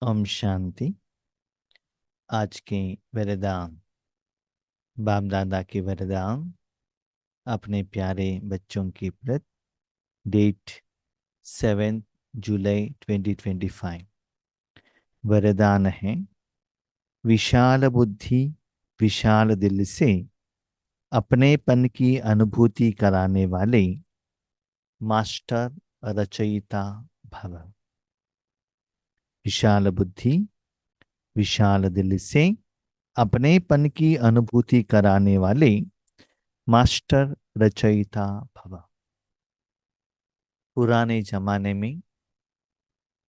ओम शांति। आज के वरदान, बाप दादा के वरदान अपने प्यारे बच्चों की प्रति। डेट 7 जुलाई 2025। वरदान है, विशाल बुद्धि विशाल दिल से अपनेपन की अनुभूति कराने वाले मास्टर रचयिता भव। विशाल बुद्धि विशाल दिल से अपनेपन की अनुभूति कराने वाले मास्टर रचयिता भव। पुराने जमाने में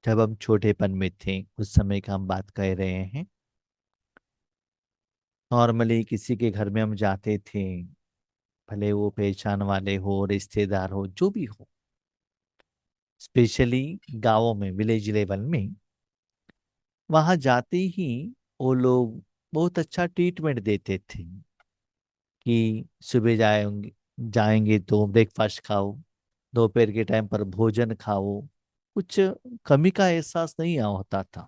जब हम छोटेपन में थे, उस समय का हम बात कर रहे हैं। नॉर्मली किसी के घर में हम जाते थे, भले वो पहचान वाले हो, रिश्तेदार हो, जो भी हो। स्पेशली गांवों में, विलेज लेवल में, वहां जाते ही वो लोग बहुत अच्छा ट्रीटमेंट देते थे कि सुबह जाएंगे जाएंगे तो ब्रेकफास्ट खाओ, दोपहर के टाइम पर भोजन खाओ। कुछ कमी का एहसास नहीं होता था।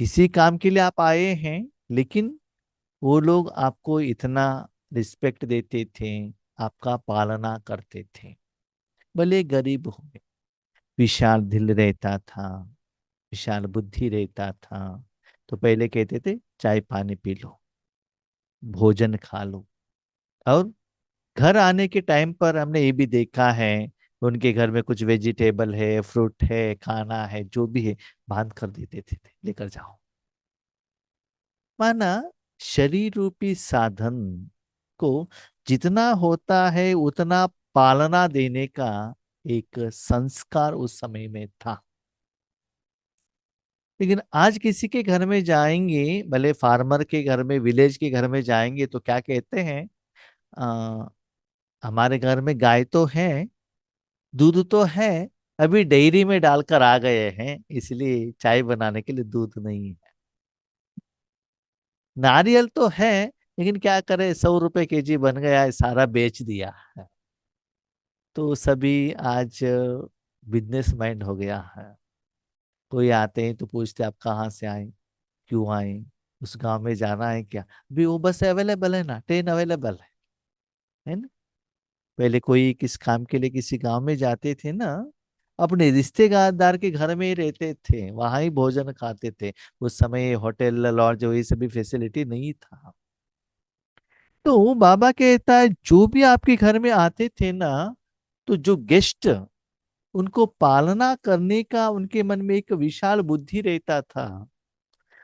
किसी काम के लिए आप आए हैं, लेकिन वो लोग आपको इतना रिस्पेक्ट देते थे, आपका पालना करते थे, भले गरीब हो। विशाल दिल रहता था, विशाल बुद्धि रहता था। तो पहले कहते थे चाय पानी पी लो, भोजन खा लो। और घर आने के टाइम पर हमने ये भी देखा है, उनके घर में कुछ वेजिटेबल है, फ्रूट है, खाना है, जो भी है, बांध कर देते थे, लेकर जाओ। माना शरीर रूपी साधन को जितना होता है उतना पालना देने का एक संस्कार उस समय में था। लेकिन आज किसी के घर में जाएंगे, भले फार्मर के घर में, विलेज के घर में जाएंगे, तो क्या कहते हैं, आ, हमारे घर में गाय तो है, दूध तो है, अभी डेयरी में डालकर आ गए हैं, इसलिए चाय बनाने के लिए दूध नहीं है। नारियल तो है, लेकिन क्या करे, 100 रुपए केजी बन गया है, सारा बेच दिया है। तो सभी आज बिजनेस माइंड हो गया है। कोई आते हैं तो पूछते आप कहाँ से आए, क्यों आए, उस गांव में जाना है क्या, भी वो बस अवेलेबल है ना, ट्रेन अवेलेबल है ना। पहले कोई किस काम के लिए किसी गांव में जाते थे ना, अपने रिश्तेदार के घर में ही रहते थे, वहां ही भोजन खाते थे। उस समय होटल लॉज ये सभी फैसिलिटी नहीं था। तो बाबा कहता है, जो भी आपके घर में आते थे ना, तो जो गेस्ट, उनको पालना करने का उनके मन में एक विशाल बुद्धि रहता था।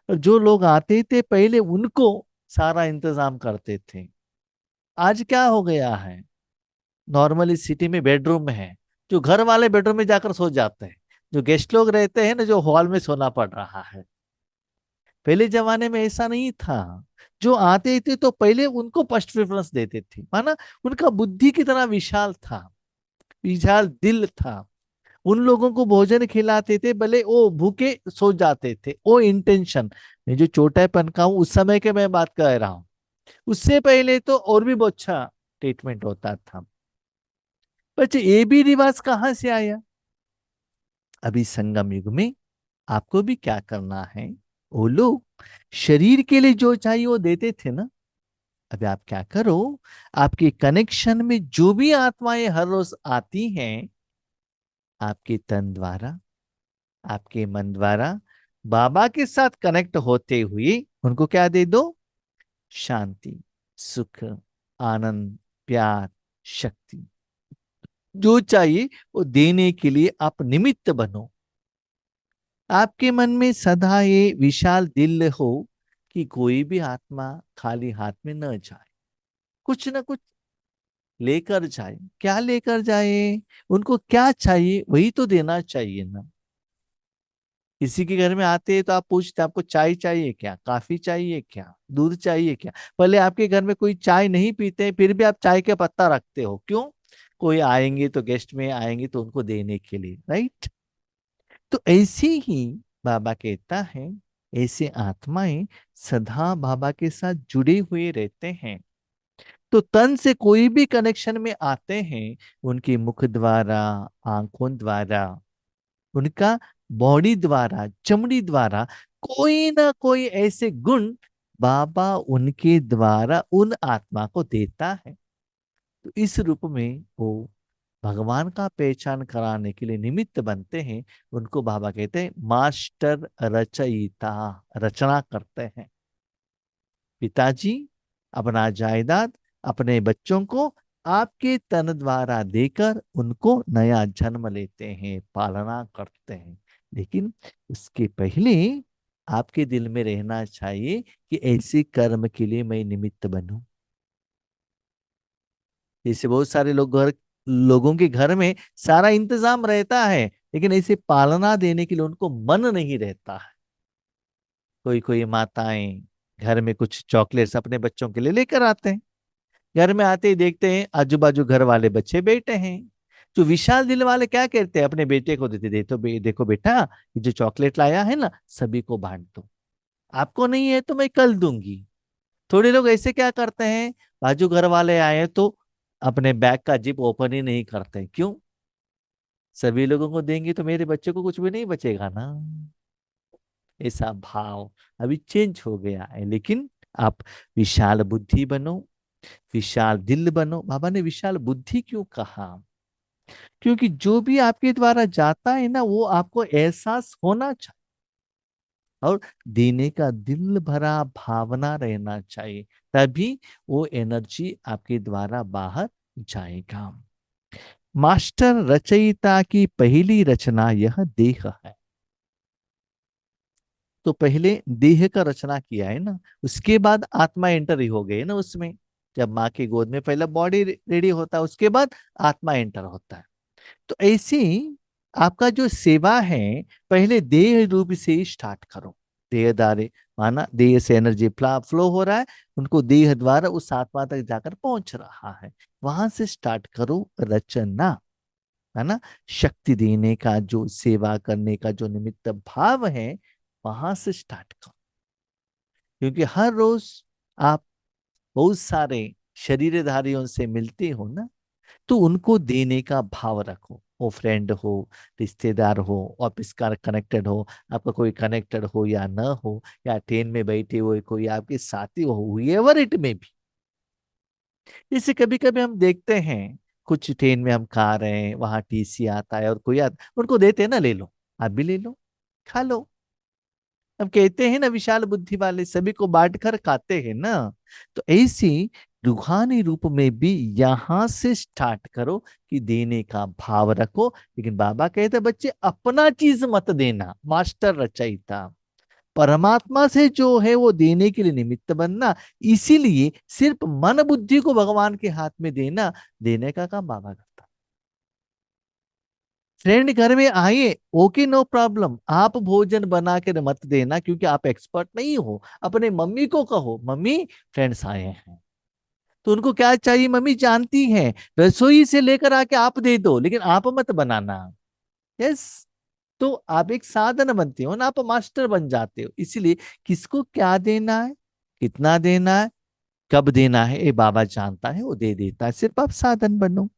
और जो लोग आते थे पहले उनको सारा इंतजाम करते थे। आज क्या हो गया है, नॉर्मली सिटी में बेडरूम है, जो घर वाले बेडरूम में जाकर सो जाते हैं, जो गेस्ट लोग रहते हैं ना, जो हॉल में सोना पड़ रहा है। पहले जमाने में ऐसा नहीं था। जो आते थे तो पहले उनको फर्स्ट प्रेफरेंस देते थे, माना उनका बुद्धि कितना विशाल था, विशाल दिल था। उन लोगों को भोजन खिलाते थे, भले वो भूखे सो जाते थे, वो इंटेंशन। मैं जो छोटापन का हूं, उस समय के मैं बात कर रहा हूँ। उससे पहले तो और भी बहुत अच्छा ट्रीटमेंट होता था। बच्चे, ये भी रिवाज कहाँ से आया? अभी संगम युग में आपको भी क्या करना है, वो लोग शरीर के लिए जो चाहिए वो देते थे ना। अभी आप क्या करो, आपके कनेक्शन में जो भी आत्माएं हर रोज आती हैं, आपके तन द्वारा, आपके मन द्वारा, बाबा के साथ कनेक्ट होते हुए उनको क्या दे दो? शांति, सुख, आनंद, प्यार, शक्ति, जो चाहिए वो देने के लिए आप निमित्त बनो। आपके मन में सदा ये विशाल दिल हो कि कोई भी आत्मा खाली हाथ में न जाए, कुछ ना कुछ लेकर जाए। क्या लेकर जाए, उनको क्या चाहिए वही तो देना चाहिए ना। किसी के घर में आते हैं तो आप पूछते आपको चाय चाहिए क्या, कॉफी चाहिए क्या, दूध चाहिए क्या। भले आपके घर में कोई चाय नहीं पीते हैं, फिर भी आप चाय का पत्ता रखते हो, क्यों? कोई आएंगे तो, गेस्ट में आएंगे तो उनको देने के लिए, राइट। तो ऐसे ही बाबा कहता है, ऐसे आत्माएं सदा बाबा के साथ जुड़े हुए रहते हैं। तो तन से कोई भी कनेक्शन में आते हैं, उनके मुख द्वारा, आंखों द्वारा, उनका बॉडी द्वारा, चमड़ी द्वारा कोई ना कोई ऐसे गुण बाबा उनके द्वारा उन आत्मा को देता है। तो इस रूप में वो भगवान का पहचान कराने के लिए निमित्त बनते हैं। उनको बाबा कहते हैं मास्टर रचयिता, रचना करते हैं। पिताजी अपना जायदाद अपने बच्चों को आपके तन द्वारा देकर उनको नया जन्म लेते हैं, पालना करते हैं। लेकिन उसके पहले आपके दिल में रहना चाहिए कि ऐसे कर्म के लिए मैं निमित्त बनूं। जैसे बहुत सारे लोगों के घर में सारा इंतजाम रहता है, लेकिन ऐसे पालना देने के लिए उनको मन नहीं रहता है। कोई कोई माताएं घर में कुछ चॉकलेट्स अपने बच्चों के लिए लेकर आते हैं। घर में आते ही देखते हैं आजू बाजू घर वाले बच्चे बैठे हैं। जो विशाल दिल वाले क्या कहते हैं, अपने बेटे को देते, देखो बेटा, ये जो चॉकलेट लाया है ना, सभी को बांट दो। आपको नहीं है तो मैं कल दूंगी। थोड़े लोग ऐसे क्या करते हैं, बाजू घर वाले आए तो अपने बैग का जिप ओपन ही नहीं करते। क्यों? सभी लोगों को देंगे तो मेरे बच्चे को कुछ भी नहीं बचेगा ना। ऐसा भाव अभी चेंज हो गया है। लेकिन आप विशाल बुद्धि बनो, विशाल दिल बनो। बाबा ने विशाल बुद्धि क्यों कहा? क्योंकि जो भी आपके द्वारा जाता है ना, वो आपको एहसास होना चाहिए और देने का दिल भरा भावना रहना चाहिए, तभी वो एनर्जी आपके द्वारा बाहर जाएगा। मास्टर रचयिता की पहली रचना यह देह है। तो पहले देह का रचना किया है ना, उसके बाद आत्मा एंटर ही हो गई ना उसमें। जब माँ की गोद में पहले बॉडी रेडी होता है, उसके बाद आत्मा एंटर होता है। तो ऐसे ही आपका जो सेवा है, पहले देह रूप से ही स्टार्ट करो। देह द्वारे, माना देह से एनर्जी फ्लो हो रहा है, उनको देह द्वारा उस आत्मा तक जाकर पहुंच रहा है। वहां से स्टार्ट करो रचना, है ना। शक्ति देने का, जो सेवा करने का जो निमित्त भाव है, वहां से स्टार्ट करो। क्योंकि हर रोज आप बहुत सारे शरीरधारियों से मिलते हो ना, तो उनको देने का भाव रखो। वो फ्रेंड हो, रिश्तेदार हो, ऑफिस का कनेक्टेड हो, आपका कोई कनेक्टेड हो या न हो, या ट्रेन में बैठे हुए कोई आपके साथी हो, एवर इट में भी। जैसे कभी कभी हम देखते हैं, कुछ ट्रेन में हम खा रहे हैं, वहां टीसी आता है और कोई आता, उनको देते हैं ना, ले लो, आप भी ले लो, खा लो। हम कहते हैं ना, विशाल बुद्धि वाले सभी को बांट कर खाते हैं ना। तो ऐसी रूहानी रूप में भी यहां से स्टार्ट करो कि देने का भाव रखो। लेकिन बाबा कहते हैं बच्चे अपना चीज मत देना, मास्टर रचयिता परमात्मा से जो है वो देने के लिए निमित्त बनना। इसीलिए सिर्फ मन बुद्धि को भगवान के हाथ में देना, देने का काम बाबा करता। फ्रेंड घर में आइए, ओके, नो प्रॉब्लम, आप भोजन बना के मत देना क्योंकि आप एक्सपर्ट नहीं हो। अपने मम्मी को कहो, मम्मी फ्रेंड्स आए हैं, तो उनको क्या चाहिए मम्मी जानती हैं, रसोई से लेकर आके आप दे दो, लेकिन आप मत बनाना। यस। तो आप एक साधन बनते हो ना, आप मास्टर बन जाते हो। इसीलिए किसको क्या देना है, कितना देना है, कब देना है, ये बाबा जानता है, वो दे देता है। सिर्फ आप साधन बनो।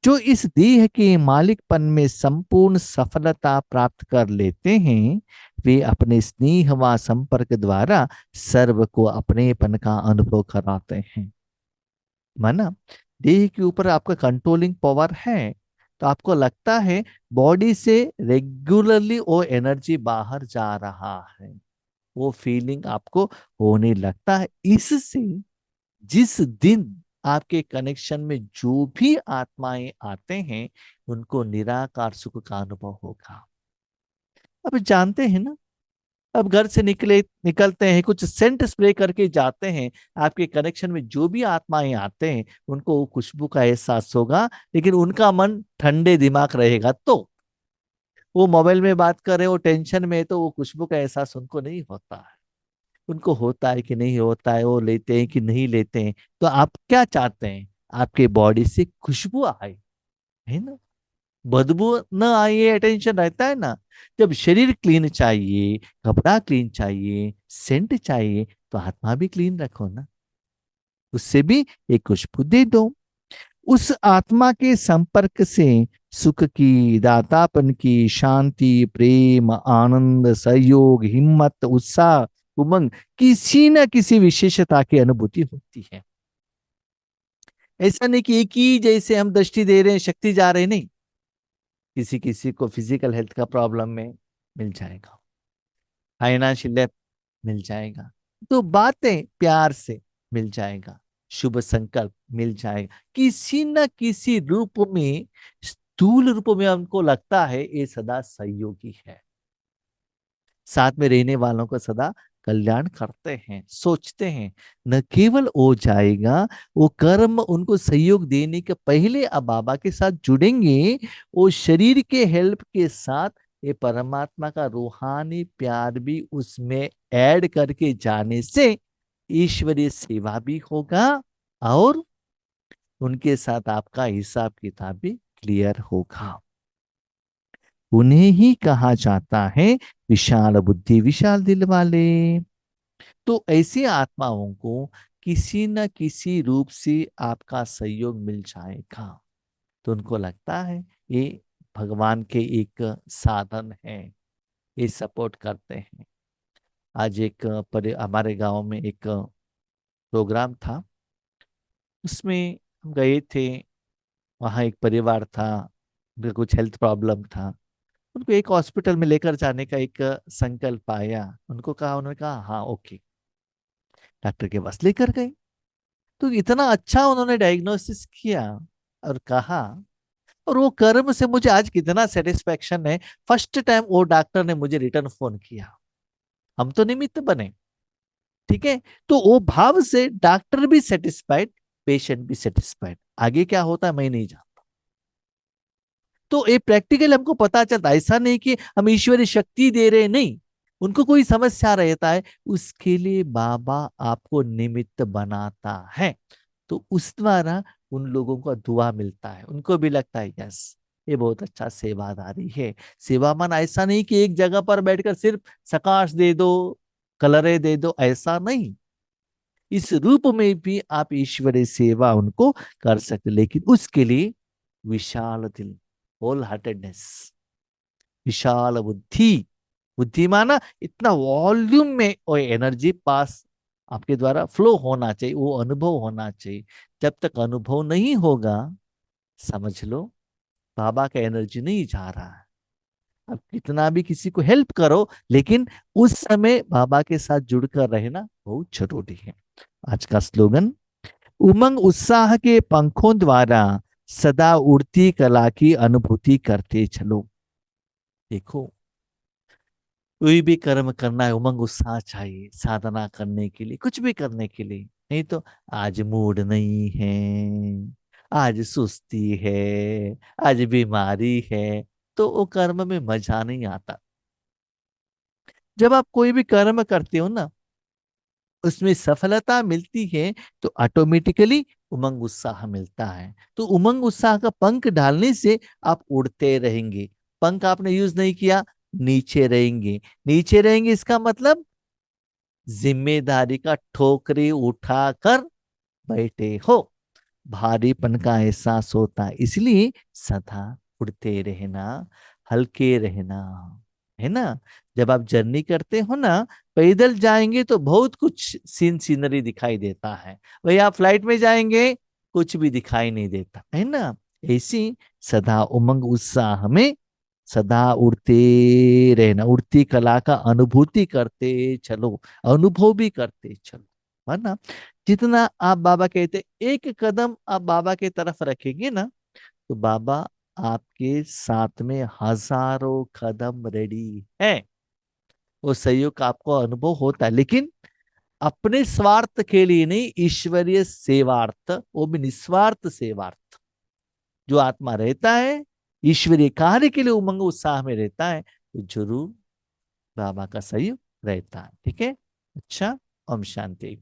जो इस देह के मालिकपन में संपूर्ण सफलता प्राप्त कर लेते हैं, वे अपने स्नेह व संपर्क द्वारा सर्व को अपनेपन का अनुभव कराते हैं। माना देह के ऊपर आपका कंट्रोलिंग पावर है, तो आपको लगता है बॉडी से रेगुलरली वो एनर्जी बाहर जा रहा है, वो फीलिंग आपको होने लगता है। इससे जिस दिन आपके कनेक्शन में जो भी आत्माएं आते हैं, उनको निराकार सुख का अनुभव होगा। अब जानते हैं ना, अब घर से निकलते हैं, कुछ सेंट स्प्रे करके जाते हैं, आपके कनेक्शन में जो भी आत्माएं आते हैं, उनको वो खुशबू का एहसास होगा। लेकिन उनका मन ठंडे दिमाग रहेगा, तो वो मोबाइल में बात कर रहे हो, टेंशन में, तो वो खुशबू का एहसास उनको नहीं होता है। उनको होता है कि नहीं होता है, वो लेते हैं कि नहीं लेते हैं। तो आप क्या चाहते हैं, आपके बॉडी से खुशबू आए, है ना, बदबू न आए, ये अटेंशन रहता है ना। जब शरीर क्लीन चाहिए, कपड़ा क्लीन चाहिए, सेंट चाहिए, तो आत्मा भी क्लीन रखो ना, उससे भी एक खुशबू दे दो। उस आत्मा के संपर्क से सुख की, दातापन की, शांति, प्रेम, आनंद, सहयोग, हिम्मत, उत्साह, उमंग, किसी न किसी विशेषता की अनुभूति होती है। ऐसा नहीं कि एक ही जैसे हम दृष्टि दे रहे हैं शक्ति जा रही, नहीं। किसी किसी को फिजिकल हेल्थ का प्रॉब्लम में मिल जाएगा, फाइनेंशियल मिल जाएगा, तो बातें प्यार से मिल जाएगा, शुभ संकल्प मिल जाएगा, किसी न किसी रूप में, स्थूल रूप में हमको लगता है ये सदा सहयोगी है, साथ में रहने वालों का सदा कल्याण करते हैं, सोचते हैं। न केवल वो जाएगा, वो कर्म उनको सहयोग देने के पहले अब बाबा के साथ जुड़ेंगे, वो शरीर के हेल्प के साथ ये परमात्मा का रूहानी प्यार भी उसमें ऐड करके जाने से ईश्वरीय सेवा भी होगा, और उनके साथ आपका हिसाब किताब भी क्लियर होगा। उन्हें ही कहा जाता है विशाल बुद्धि विशाल दिल वाले। तो ऐसी आत्माओं को किसी न किसी रूप से आपका सहयोग मिल जाएगा, तो उनको लगता है ये भगवान के एक साधन है, ये सपोर्ट करते हैं। आज हमारे गांव में एक प्रोग्राम था, उसमें हम गए थे। वहाँ एक परिवार था, उनका कुछ हेल्थ प्रॉब्लम था, उनको एक हॉस्पिटल में लेकर जाने का एक संकल्प आया। उनको कहा, उन्होंने कहा हाँ ओके, डॉक्टर के पास लेकर गए। तो इतना अच्छा उन्होंने डायग्नोसिस किया और कहा, और वो कर्म से मुझे आज कितना सेटिस्फेक्शन है। फर्स्ट टाइम वो डॉक्टर ने मुझे रिटर्न फोन किया, हम तो निमित्त बने, ठीक है। तो वो भाव से डॉक्टर भी सेटिस्फाइड, पेशेंट भी सेटिस्फाइड। आगे क्या होता है मैं नहीं जानता। तो ये प्रैक्टिकल हमको पता चलता है, ऐसा नहीं कि हम ईश्वरीय शक्ति दे रहे, नहीं। उनको कोई समस्या रहता है, उसके लिए बाबा आपको निमित्त बनाता है, तो उस द्वारा उन लोगों को दुआ मिलता है, उनको भी लगता है यस ये बहुत अच्छा सेवादारी है। सेवा मन ऐसा नहीं कि एक जगह पर बैठकर सिर्फ सकाश दे दो, कलरे दे दो, ऐसा नहीं। इस रूप में भी आप ईश्वरीय सेवा उनको कर सकते, लेकिन उसके लिए विशाल दिल, होल हार्टेडनेस, विशाल बुद्धि। बुद्धि माना इतना वॉल्यूम में वो एनर्जी पास आपके द्वारा फ्लो होना चाहिए, वो अनुभव होना चाहिए। जब तक अनुभव नहीं होगा, समझ लो बाबा का एनर्जी नहीं जा रहा है। अब कितना भी किसी को हेल्प करो, लेकिन उस समय बाबा के साथ जुड़कर रहना बहुत जरूरी है। आज का स्लोगन, उमंग उत्साह के पंखों द्वारा सदा उड़ती कला की अनुभूति करते चलो। देखो, कोई भी कर्म करना है, उमंग उत्साह चाहिए साधना करने के लिए, कुछ भी करने के लिए। नहीं तो आज मूड नहीं है, आज सुस्ती है, आज बीमारी है, तो वो कर्म में मजा नहीं आता। जब आप कोई भी कर्म करते हो ना, उसमें सफलता मिलती है, तो ऑटोमेटिकली उमंग उत्साह मिलता है। तो उमंग उत्साह का पंख डालने से आप उड़ते रहेंगे। पंख आपने यूज नहीं किया, नीचे रहेंगे। नीचे रहेंगे इसका मतलब जिम्मेदारी का ठोकरी उठाकर बैठे हो, भारीपन का एहसास होता है। इसलिए सदा उड़ते रहना, हल्के रहना, है ना। जब आप जर्नी करते हो ना, पैदल जाएंगे तो बहुत कुछ सीनरी दिखाई देता है, वही आप फ्लाइट में जाएंगे कुछ भी दिखाई नहीं देता, है ना। ऐसी सदा उमंग उत्साह में सदा उड़ते रहना, उड़ती कला का अनुभूति करते चलो, अनुभव भी करते चलो, है ना। जितना आप बाबा कहते एक कदम आप बाबा के तरफ रखेंगे ना, तो बाबा आपके साथ में हजारों कदम रेडी है। वो सहयोग का आपको अनुभव होता है, लेकिन अपने स्वार्थ के लिए नहीं, ईश्वरीय सेवार्थ, वो भी निस्वार्थ सेवार्थ। जो आत्मा रहता है ईश्वरीय कार्य के लिए उमंग उत्साह में रहता है, तो जरूर बाबा का सहयोग रहता है, ठीक है। अच्छा, ओम शांति।